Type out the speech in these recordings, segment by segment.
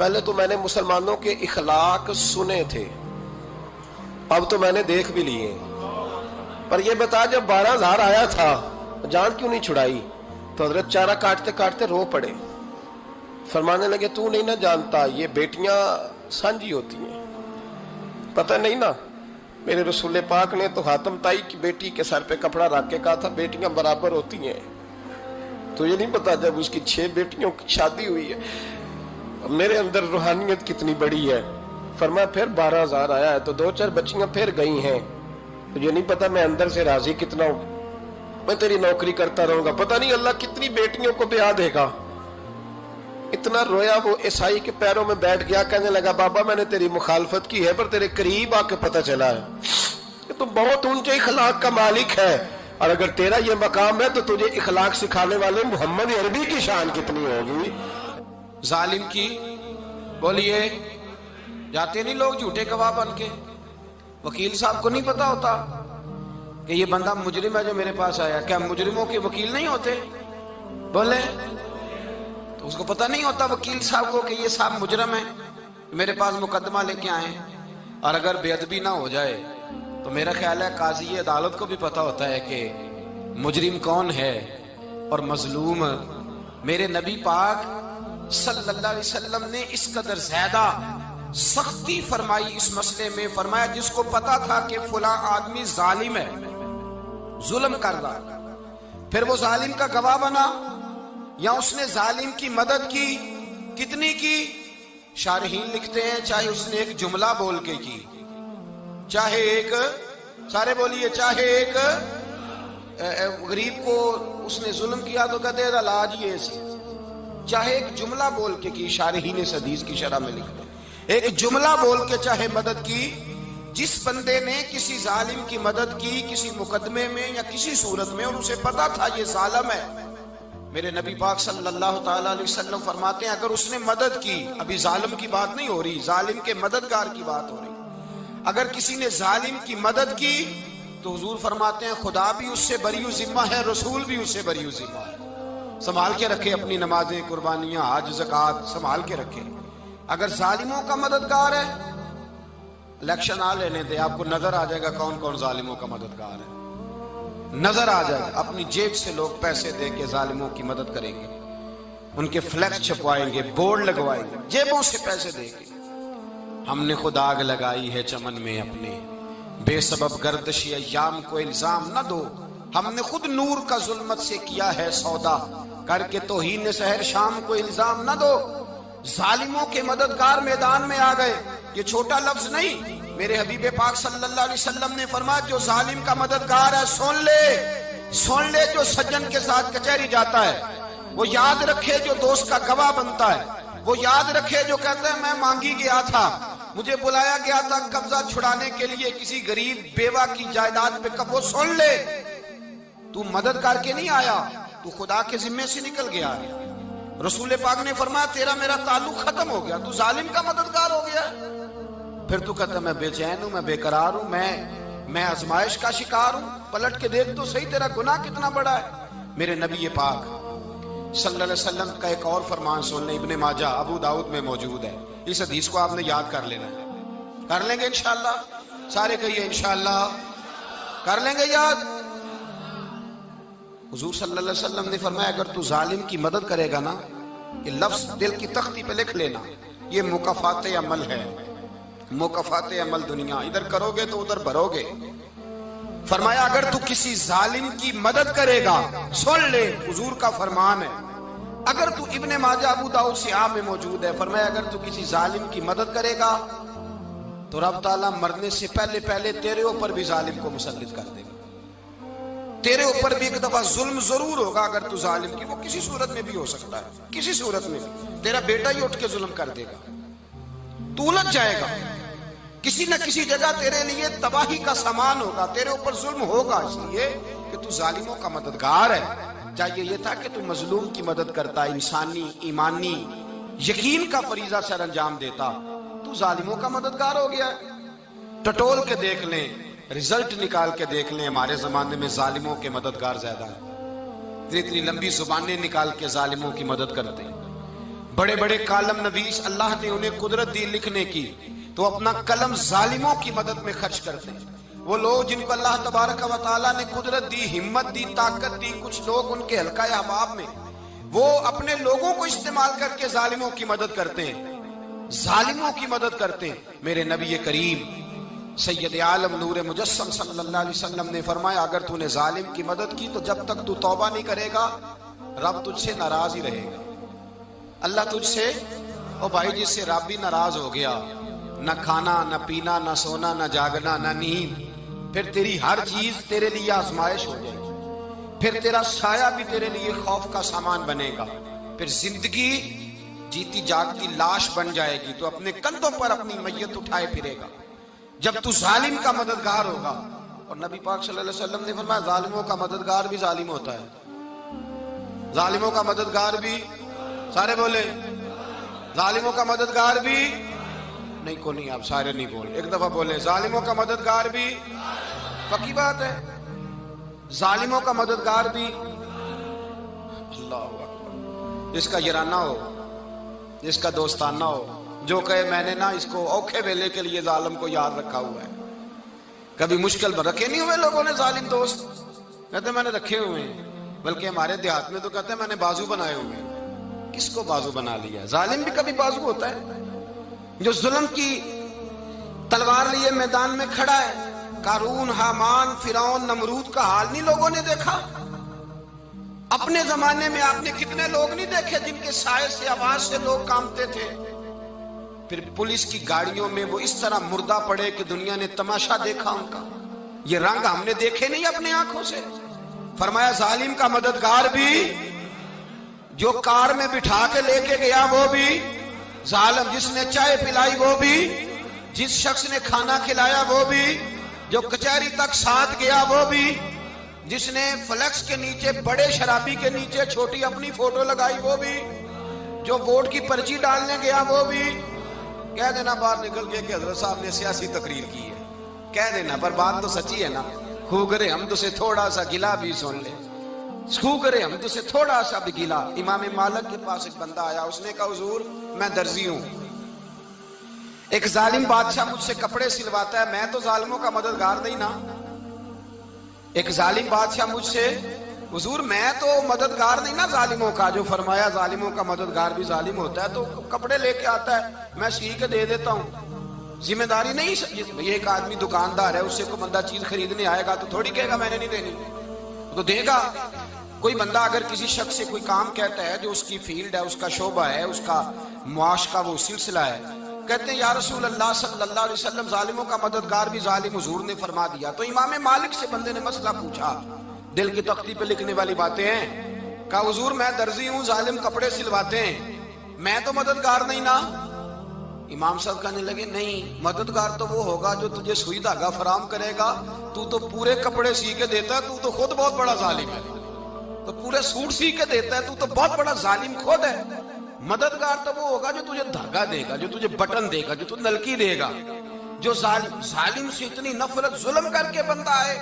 پہلے تو میں نے مسلمانوں کے اخلاق سنے تھے، اب تو میں نے دیکھ بھی لیے، پر یہ بتا جب 12,000 آیا تھا جان کیوں نہیں چھڑائی؟ تو حضرت چارہ کاٹتے کاٹتے رو پڑے، فرمانے لگے تو نہیں نہ جانتا یہ بیٹیاں سانجی ہوتی ہیں، پتہ نہیں نا؟ میرے رسول پاک نے تو حاتم تائی کی بیٹی کے سر پہ کپڑا رکھ کے کہا تھا بیٹیاں برابر ہوتی ہیں، تو یہ نہیں پتا جب اس کی 6 بیٹیوں کی شادی ہوئی ہے میرے اندر روحانیت کتنی بڑی ہے۔ فرمایا پھر 12,000 آیا ہے تو 2-4 بچیاں پھر گئی ہیں، تو یہ نہیں پتا میں اندر سے راضی کتنا ہوں، میں تیری نوکری کرتا رہوں گا، پتہ نہیں اللہ کتنی بیٹیوں کو بیاہ دے گا۔ اتنا رویا وہ عیسائی کے پیروں میں بیٹھ گیا، کہنے لگا بابا میں نے تیری مخالفت کی ہے پر تیرے قریب آ کے پتہ چلا ہے کہ تو بہت اونچے اخلاق کا مالک ہے، اور اگر تیرا یہ مقام ہے تو تجھے اخلاق سکھانے والے محمد عربی کی شان کتنی ہوگی۔ ظالم کی بولیے جاتے نہیں لوگ جھوٹے گواہ بن کے، وکیل صاحب کو نہیں پتا ہوتا کہ یہ بندہ مجرم ہے جو میرے پاس آیا، کیا مجرموں کے وکیل نہیں ہوتے؟ بولے تو اس کو پتہ نہیں ہوتا وکیل صاحب کو کہ یہ صاحب مجرم ہے، میرے پاس مقدمہ لے کے آئے، اور اگر بے ادبی نہ ہو جائے تو میرا خیال ہے قاضی عدالت کو بھی پتا ہوتا ہے کہ مجرم کون ہے اور مظلوم۔ میرے نبی پاک صلی اللہ علیہ وسلم نے اس قدر زیادہ سختی فرمائی اس مسئلے میں، فرمایا جس کو پتا تھا کہ فلاں آدمی ظالم ہے، ظلم کر رہا، پھر وہ ظالم کا گواہ بنا یا اس نے ظالم کی مدد کی، کتنی کی؟ شارحین لکھتے ہیں چاہے اس نے ایک جملہ بول کے کی، چاہے ایک، سارے بولیے، چاہے ایک غریب کو اس نے ظلم کیا تو کہتے ہیں علاج یہ سی، چاہے ایک جملہ بول کے کی، شارحین اس حدیث کی شرح میں لکھتے ہیں ایک جملہ بول کے چاہے مدد کی، جس بندے نے کسی ظالم کی مدد کی کسی مقدمے میں یا کسی صورت میں اور اسے پتا تھا یہ ظالم ہے، میرے نبی پاک صلی اللہ تعالیٰ علیہ وسلم فرماتے ہیں اگر اس نے مدد کی، ابھی ظالم کی بات نہیں ہو رہی، ظالم کے مددگار کی بات ہو رہی، اگر کسی نے ظالم کی مدد کی تو حضور فرماتے ہیں خدا بھی اس سے بری و ذمہ ہے، رسول بھی اس سے بری و ذمہ ہے۔ سنبھال کے رکھے اپنی نمازیں، قربانیاں، حج، زکوٰۃ سنبھال کے رکھے۔ اگر ظالموں کا مددگار ہے، الیکشن آ لینے دے، آپ کو نظر آ جائے گا کون کون ظالموں کا مددگار ہے، نظر آ جائے گا۔ اپنی جیب سے لوگ پیسے دے کے ظالموں کی مدد کریں گے، ان کے فلیکس چھپوائیں گے، بورڈ لگوائیں گے، جیبوں سے پیسے دے کے۔ ہم نے خود آگ لگائی ہے چمن میں اپنے، بے سبب گردشی ایام کو الزام نہ دو، ہم نے خود نور کا ظلمت سے کیا ہے سودا، کر کے توہین سحر شام کو الزام نہ دو۔ ظالموں کے مددگار میدان میں آ گئے، یہ چھوٹا لفظ نہیں، میرے حبیب پاک صلی اللہ علیہ وسلم نے فرمایا جو ظالم کا مددگار ہے سن لے جو سجن کے ساتھ کچہری جاتا ہے، وہ یاد رکھے جو دوست کا گواہ بنتا ہے، وہ یاد رکھے جو کہتا ہے میں مانگی گیا تھا، مجھے بلایا گیا تھا قبضہ چھڑانے کے لیے کسی غریب بیوہ کی جائیداد پہ، وہ سن لے تو مدد کر کے نہیں آیا، تو خدا کے ذمے سے نکل گیا ہے۔ رسول پاک نے فرمایا تیرا میرا تعلق ختم ہو گیا، تو ظالم کا مددگار ہو گیا۔ پھر تو کہتا میں بے چین ہوں، میں بے قرار ہوں، میں آزمائش کا شکار ہوں، پلٹ کے دیکھ تو صحیح تیرا گناہ کتنا بڑا ہے۔ میرے نبی پاک صلی اللہ علیہ وسلم کا ایک اور فرمان سن لیں، ابن ماجہ ابو داؤد میں موجود ہے، اس حدیث کو آپ نے یاد کر لینا ہے، کر لیں گے انشاءاللہ، سارے کہیے انشاءاللہ، کر لیں گے یاد۔ حضور صلی اللہ علیہ وسلم نے فرمایا اگر تو ظالم کی مدد کرے گا نا، یہ لفظ دل کی تختی پہ لکھ لینا، یہ مکافات عمل ہے، مکافات عمل دنیا، ادھر کرو گے تو ادھر بھرو گے۔ فرمایا اگر تو کسی ظالم کی مدد کرے گا، سن لے حضور کا فرمان ہے، اگر تو ابن ماجہ ابو داؤد سیاہ میں موجود ہے، فرمایا اگر تو کسی ظالم کی مدد کرے گا تو رب تعالیٰ مرنے سے پہلے تیرے اوپر بھی ظالم کو مسلط کر دے گا، تیرے اوپر بھی ایک دفعہ ظلم ضرور ہوگا اگر تو ظالم کی، وہ کسی صورت میں بھی ہو سکتا ہے، کسی صورت میں بھی تیرا بیٹا ہی اٹھ کے ظلم کر دے گا، تو الجھ جائے گا، کسی نہ کسی جگہ تیرے لیے تباہی کا سامان ہوگا، تیرے اوپر ظلم ہوگا، اس لیے کہ تو ظالموں کا مددگار ہے۔ چاہیے یہ تھا کہ تو مظلوم کی مدد کرتا، انسانی ایمانی یقین کا فریضہ سر انجام دیتا، تو ظالموں کا مددگار ہو گیا۔ ٹٹول کے دیکھ لیں، رزلٹ نکال کے دیکھ لیں، ہمارے زمانے میں ظالموں کے مددگار زیادہ ہیں، اتنی لمبی زبانیں نکال کے ظالموں کی مدد کرتے ہیں، بڑے بڑے کالم نویس اللہ نے انہیں قدرت دی لکھنے کی، تو اپنا قلم ظالموں کی مدد میں خرچ کرتے ہیں۔ وہ لوگ جن کو اللہ تبارک و تعالیٰ نے قدرت دی، ہمت دی، طاقت دی، کچھ لوگ ان کے حلقہ احباب میں، وہ اپنے لوگوں کو استعمال کر کے ظالموں کی مدد کرتے ہیں، ظالموں کی مدد کرتے ہیں۔ میرے نبی کریم سید عالم نور مجسم صلی اللہ علیہ وسلم نے فرمایا، اگر تو نے ظالم کی مدد کی تو جب تک تو توبہ نہیں کرے گا رب تجھ سے ناراض ہی رہے گا۔ اللہ تجھ سے، او بھائی جس سے رب بھی ناراض ہو گیا، نہ کھانا نہ پینا نہ سونا نہ جاگنا نہ نیند، پھر تیری ہر چیز تیرے لیے آزمائش ہو جائے گی، پھر تیرا سایہ بھی تیرے لیے خوف کا سامان بنے گا، پھر زندگی جیتی جاگتی لاش بن جائے گی، تو اپنے کندھوں پر اپنی میت اٹھائے پھرے گا جب تو ظالم کا مددگار ہوگا۔ اور نبی پاک صلی اللہ علیہ وسلم نے فرمایا ظالموں کا مددگار بھی ظالم ہوتا ہے، ظالموں کا مددگار بھی، سارے بولے ظالموں کا مددگار بھی، نہیں کو نہیں، آپ سارے نہیں بولے، ایک دفعہ بولے ظالموں کا مددگار بھی، پکی بات ہے، ظالموں کا مددگار بھی۔ اللہ اکبر، جس کا یارانہ ہو، جس کا دوستانہ ہو، جو کہے میں نے نا اس کو اوکھے ویلے کے لیے ظالم کو یاد رکھا ہوا ہے۔ کبھی مشکل میں رکھے نہیں ہوئے لوگوں نے ظالم دوست، کہتے میں نے رکھے ہوئے ہیں، بلکہ ہمارے دیہات میں تو کہتے ہیں میں نے بازو بنائے ہوئے ہیں۔ کس کو بازو بنا لیا؟ ظالم بھی کبھی بازو ہوتا ہے، جو ظلم کی تلوار لیے میدان میں کھڑا ہے۔ قارون، حامان، فرعون، نمرود کا حال نہیں لوگوں نے دیکھا؟ اپنے زمانے میں آپ نے کتنے لوگ نہیں دیکھے جن کے سائے سے، آواز سے لوگ کانپتے تھے؟ پھر پولیس کی گاڑیوں میں وہ اس طرح مردہ پڑے کہ دنیا نے تماشا دیکھا ان کا۔ یہ رنگ ہم نے دیکھے نہیں اپنے آنکھوں سے۔ فرمایا ظالم کا مددگار بھی، جو کار میں بٹھا کے لے کے گیا وہ بھی ظالم، جس نے چائے پلائی وہ بھی، جس شخص نے کھانا کھلایا وہ بھی، جو کچہری تک ساتھ گیا وہ بھی، جس نے فلیکس کے نیچے، بڑے شرابی کے نیچے چھوٹی اپنی فوٹو لگائی وہ بھی، جو ووٹ کی پرچی ڈالنے گیا وہ بھی۔ کہہ دینا باہر نکل کے کہ حضرت صاحب نے سیاسی تقریر کی ہے، کہہ دینا، پر بات تو سچی ہے نا۔ خو کرے ہم تو سے تھوڑا سا گلا بھی سن لے، خو کرے ہم تو سے تھوڑا سا بھی گلا۔ امام مالک کے پاس ایک بندہ آیا، اس نے کہا حضور میں درزی ہوں، ایک ظالم بادشاہ مجھ سے کپڑے سلواتا ہے، میں تو ظالموں کا مددگار نہیں نا۔ ایک ظالم بادشاہ مجھ سے، حضور میں تو مددگار نہیں نا ظالموں کا۔ جو فرمایا ظالموں کا مددگار بھی ظالم ہوتا ہے، تو کپڑے لے کے آتا ہے میں سی کے دے دیتا ہوں، ذمہ داری نہیں۔ یہ ایک آدمی دکاندار ہے، اس سے کوئی بندہ چیز خریدنے آئے گا تو تھوڑی کہے گا میں نے نہیں دینی، تو دے گا۔ کوئی بندہ اگر کسی شخص سے کوئی کام کہتا ہے جو اس کی فیلڈ ہے، اس کا شعبہ ہے، اس کا معاش کا وہ سلسلہ ہے، کہتے ہیں یا رسول اللہ صلی اللہ علیہ وسلم ظالموں کا مددگار بھی ظالم، حضور نے فرما دیا۔ تو امام مالک سے بندے نے مسئلہ پوچھا، دل کی تختی پہ لکھنے والی باتیں ہیں، کہا حضور میں درزی ہوں، ظالم کپڑے سلواتے ہیں، میں تو مددگار نہیں نا۔ امام صاحب کہنے لگے نہیں، مددگار تو وہ ہوگا جو تجھے سوئی دھاگا فراہم کرے گا، تو پورے کپڑے سی کے دیتا ہے، تو خود بہت بڑا ظالم ہے، تو پورے سوٹ سی کے دیتا ہے، تو بہت بڑا ظالم خود ہے۔ مددگار تو وہ ہوگا جو تجھے دھاگا دے گا، جو تجھے بٹن دے گا، جو تجھے نلکی دے گا۔ جو ظالم سے اتنی نفرت ظلم کر کے بندہ ہے،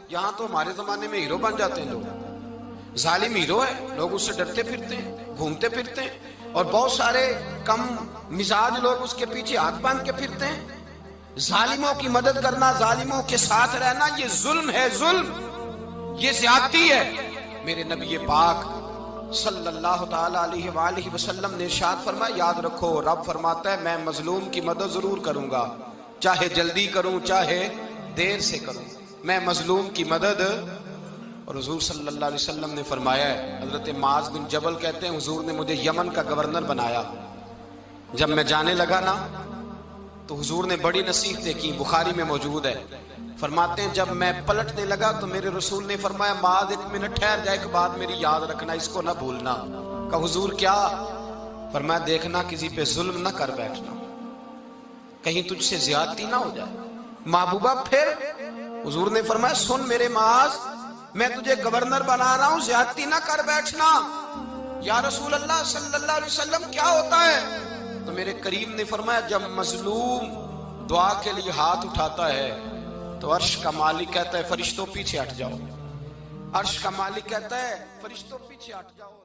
یہاں تو ہمارے زمانے میں ہیرو بن جاتے ہیں لوگ، ظالم ہیرو ہے، لوگ اس سے ڈرتے پھرتے ہیں، گھومتے پھرتے ہیں، اور بہت سارے کم مزاج لوگ اس کے پیچھے ہاتھ باندھ کے پھرتے ہیں۔ ظالموں کی مدد کرنا، ظالموں کے ساتھ رہنا، یہ ظلم ہے، ظلم، یہ زیادتی ہے۔ میرے نبی پاک صلی اللہ تعالی علیہ وآلہ وسلم نے ارشاد فرمایا، یاد رکھو رب فرماتا ہے میں مظلوم کی مدد ضرور کروں گا، چاہے جلدی کروں چاہے دیر سے کروں، میں مظلوم کی مدد۔ اور حضور صلی اللہ علیہ وسلم نے فرمایا ہے، حضرت معاذ بن جبل کہتے ہیں حضور نے مجھے یمن کا گورنر بنایا، جب میں جانے لگا نا تو حضور نے بڑی نصیحتیں کی، بخاری میں موجود ہے، فرماتے ہیں جب میں پلٹنے لگا تو میرے رسول نے فرمایا معاذ ایک منٹ ٹھہر جا، ایک بات میری یاد رکھنا، اس کو نہ بھولنا۔ کہا حضور کیا؟ فرمایا دیکھنا کسی پہ ظلم نہ کر بیٹھنا، کہیں تجھ سے زیادتی نہ ہو جائے۔ محبوبہ پھر حضور نے فرمایا سن میرے معاذ، میں تجھے گورنر بنا رہا ہوں، زیادتی نہ کر بیٹھنا۔ یا رسول اللہ صلی اللہ علیہ وسلم کیا ہوتا ہے؟ تو میرے کریم نے فرمایا جب مظلوم دعا کے لیے ہاتھ اٹھاتا ہے تو عرش کا مالک کہتا ہے فرشتوں پیچھے ہٹ جاؤ، عرش کا مالک کہتا ہے فرشتوں پیچھے ہٹ جاؤ۔